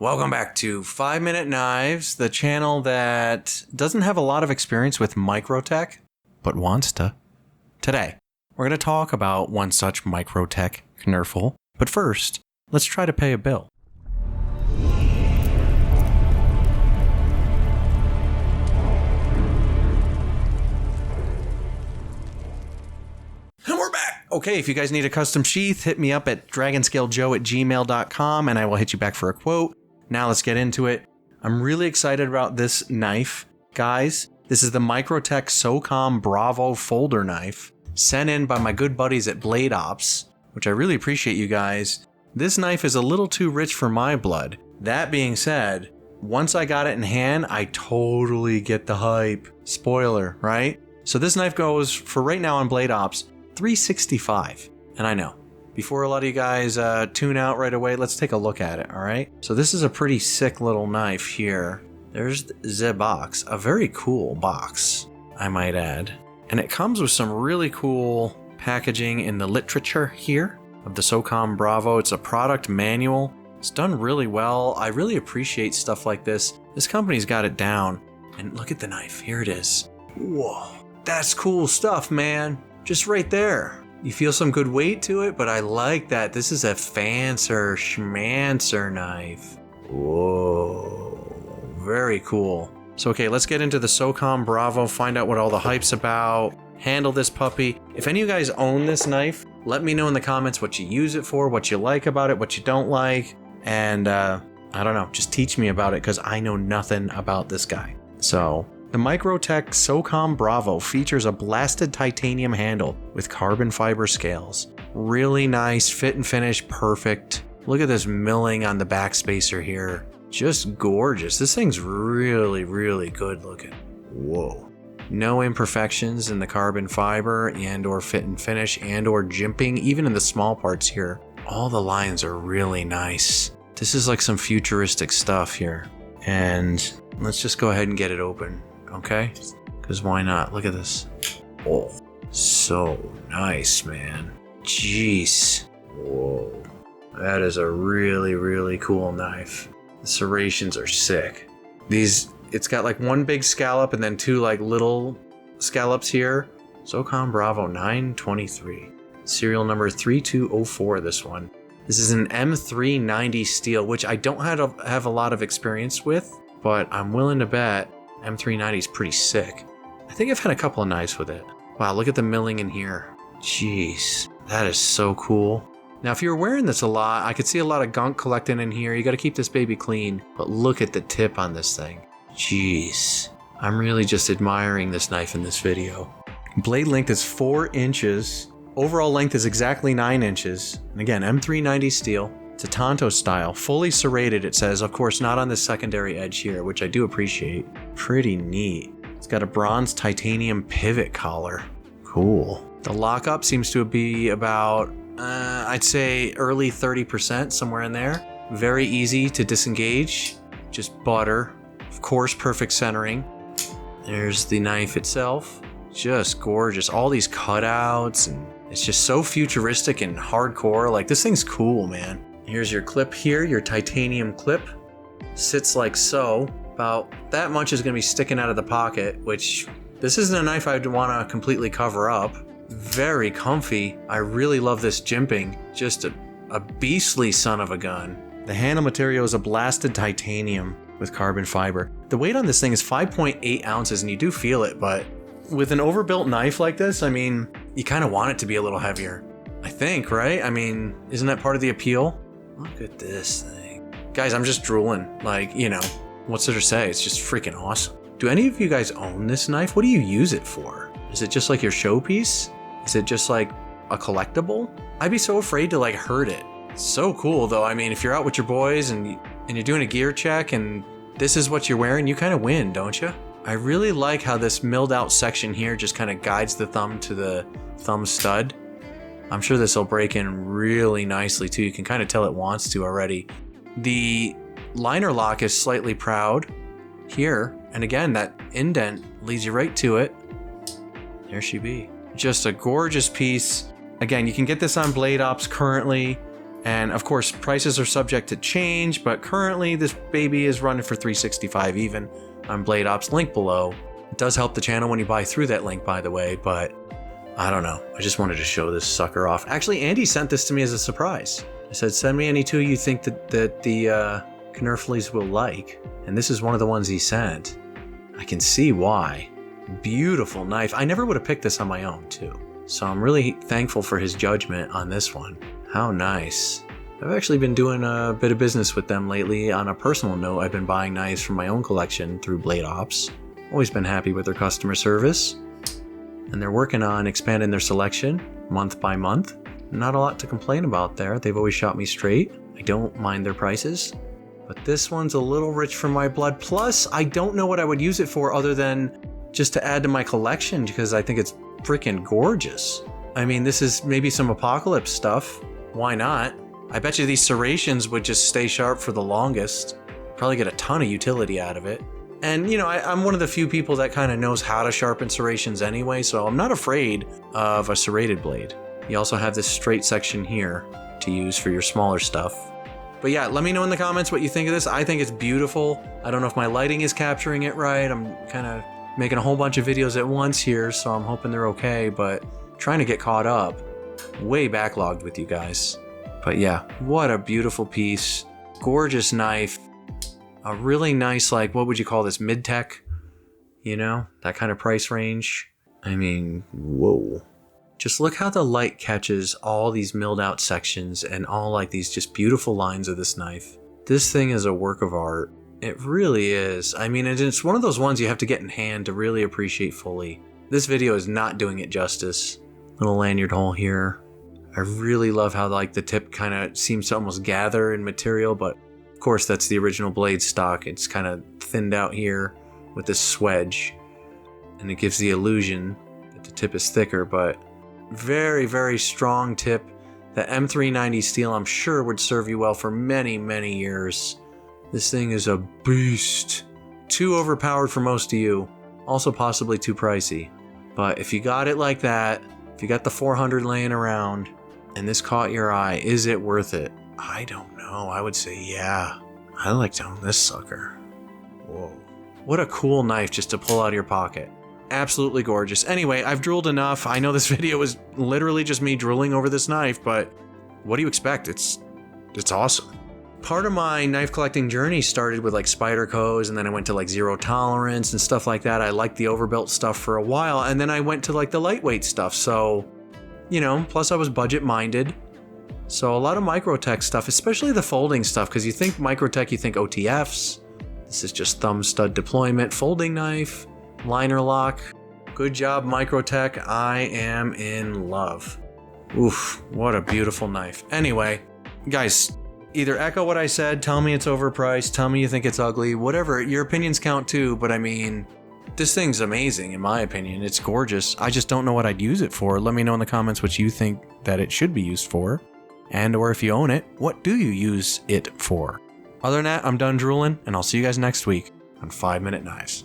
Welcome back to 5 Minute Knives, the channel that doesn't have a lot of experience with Microtech, but wants to. Today, we're going to talk about one such Microtech knurful, but first, let's try to pay a bill. And we're back! Okay, if you guys need a custom sheath, hit me up at dragonscalejoe@gmail.com and I will hit you back for a quote. Now let's get into it. I'm really excited about this knife. Guys, this is the Microtech Socom Bravo folder knife sent in by my good buddies at Blade Ops, which I really appreciate you guys. This knife is a little too rich for my blood. That being said, once I got it in hand, I totally get the hype. Spoiler, right? So this knife goes, for right now on Blade Ops, $365. And I know, before a lot of you guys tune out right away, let's take a look at it, all right? So this is a pretty sick little knife here. There's the box, a very cool box, I might add. And it comes with some really cool packaging in the literature here of the Socom Bravo. It's a product manual. It's done really well. I really appreciate stuff like this. This company's got it down. And look at the knife, here it is. Whoa, that's cool stuff, man. Just right there. You feel some good weight to it, but I like that. This is a fancier schmancer knife. Whoa, very cool. So okay, let's get into the Socom Bravo, find out what all the hype's about, handle this puppy. If any of you guys own this knife, let me know in the comments what you use it for, what you like about it, what you don't like, and I don't know, just teach me about it because I know nothing about this guy. So, the Microtech Socom Bravo features a blasted titanium handle with carbon fiber scales. Really nice, fit and finish, perfect. Look at this milling on the back spacer here. Just gorgeous. This thing's really, really good looking. Whoa. No imperfections in the carbon fiber and or fit and finish and or jimping, even in the small parts here. All the lines are really nice. This is like some futuristic stuff here. And let's just go ahead and get it open. Okay? Because why not? Look at this. Oh, so nice, man. Jeez. Whoa. That is a really, really cool knife. The serrations are sick. It's got like one big scallop and then two like little scallops here. Socom Bravo 923. Serial number 3204, this one. This is an M390 steel, which I don't have a lot of experience with, but I'm willing to bet M390 is pretty sick. I think I've had a couple of knives with it. Wow, look at the milling in here. Jeez, that is so cool. Now, if you're wearing this a lot, I could see a lot of gunk collecting in here. You got to keep this baby clean, but look at the tip on this thing. Jeez, I'm really just admiring this knife in this video. Blade length is 4 inches. Overall length is exactly 9 inches. And again, M390 steel. It's a Tonto style, fully serrated, it says. Of course, not on the secondary edge here, which I do appreciate. Pretty neat. It's got a bronze titanium pivot collar. Cool. The lockup seems to be about, I'd say early 30%, somewhere in there. Very easy to disengage. Just butter. Of course, perfect centering. There's the knife itself. Just gorgeous. All these cutouts, and it's just so futuristic and hardcore. Like, this thing's cool, man. Here's your clip here, your titanium clip. Sits like so. About that much is gonna be sticking out of the pocket, which this isn't a knife I'd wanna completely cover up. Very comfy. I really love this jimping. Just a beastly son of a gun. The handle material is a blasted titanium with carbon fiber. The weight on this thing is 5.8 ounces, and you do feel it, but with an overbuilt knife like this, I mean, you kind of want it to be a little heavier. I think, right? I mean, isn't that part of the appeal? Look at this thing. Guys, I'm just drooling. Like, you know, what's there to say? It's just freaking awesome. Do any of you guys own this knife? What do you use it for? Is it just like your showpiece? Is it just like a collectible? I'd be so afraid to like hurt it. It's so cool though. I mean, if you're out with your boys and you're doing a gear check and this is what you're wearing, you kind of win, don't you? I really like how this milled out section here just kind of guides the thumb to the thumb stud. I'm sure this will break in really nicely too. You can kind of tell it wants to already. The liner lock is slightly proud here. And again, that indent leads you right to it. There she be. Just a gorgeous piece. Again, you can get this on Blade Ops currently. And of course, prices are subject to change, but currently this baby is running for $365 even on Blade Ops, link below. It does help the channel when you buy through that link, by the way, but I don't know. I just wanted to show this sucker off. Actually, Andy sent this to me as a surprise. I said, send me any two you think that the Knurfleys will like. And this is one of the ones he sent. I can see why. Beautiful knife. I never would have picked this on my own, too. So I'm really thankful for his judgment on this one. How nice. I've actually been doing a bit of business with them lately. On a personal note, I've been buying knives from my own collection through Blade Ops. Always been happy with their customer service. And they're working on expanding their selection month by month. Not a lot to complain about there. They've always shot me straight. I don't mind their prices. But this one's a little rich for my blood. Plus, I don't know what I would use it for other than just to add to my collection because I think it's freaking gorgeous. I mean, this is maybe some apocalypse stuff. Why not? I bet you these serrations would just stay sharp for the longest. Probably get a ton of utility out of it. And, you know, I'm one of the few people that kind of knows how to sharpen serrations anyway, so I'm not afraid of a serrated blade. You also have this straight section here to use for your smaller stuff. But yeah, let me know in the comments what you think of this. I think it's beautiful. I don't know if my lighting is capturing it right. I'm kind of making a whole bunch of videos at once here, so I'm hoping they're okay, but trying to get caught up. Way backlogged with you guys. But yeah, what a beautiful piece. Gorgeous knife. A really nice, like, what would you call this? Mid-tech? You know, that kind of price range. I mean, whoa. Just look how the light catches all these milled out sections and all like these just beautiful lines of this knife. This thing is a work of art. It really is. I mean, it's one of those ones you have to get in hand to really appreciate fully. This video is not doing it justice. Little lanyard hole here. I really love how like the tip kind of seems to almost gather in material, but of course that's the original blade stock. It's kind of thinned out here with this swedge, and it gives the illusion that the tip is thicker, but very, very strong tip. The M390 steel I'm sure would serve you well for many, many years. This thing is a beast. Too overpowered for most of you. Also possibly too pricey. But if you got it like that, if you got the 400 laying around, and this caught your eye, is it worth it? I don't know. I would say yeah. I like to own this sucker. Whoa. What a cool knife just to pull out of your pocket. Absolutely gorgeous. Anyway, I've drooled enough. I know this video is literally just me drooling over this knife, but what do you expect? It's awesome. Part of my knife collecting journey started with like Spydercos, and then I went to like Zero Tolerance and stuff like that. I liked the overbuilt stuff for a while, and then I went to like the lightweight stuff. So, you know, plus I was budget minded. So a lot of Microtech stuff, especially the folding stuff, because you think Microtech, you think OTFs. This is just thumb stud deployment, folding knife, liner lock. Good job, Microtech. I am in love. Oof, what a beautiful knife. Anyway, guys, either echo what I said, tell me it's overpriced, tell me you think it's ugly, whatever. Your opinions count too, but I mean, this thing's amazing in my opinion. It's gorgeous. I just don't know what I'd use it for. Let me know in the comments what you think that it should be used for. And or if you own it, what do you use it for? Other than that, I'm done drooling, and I'll see you guys next week on 5 Minute Knives.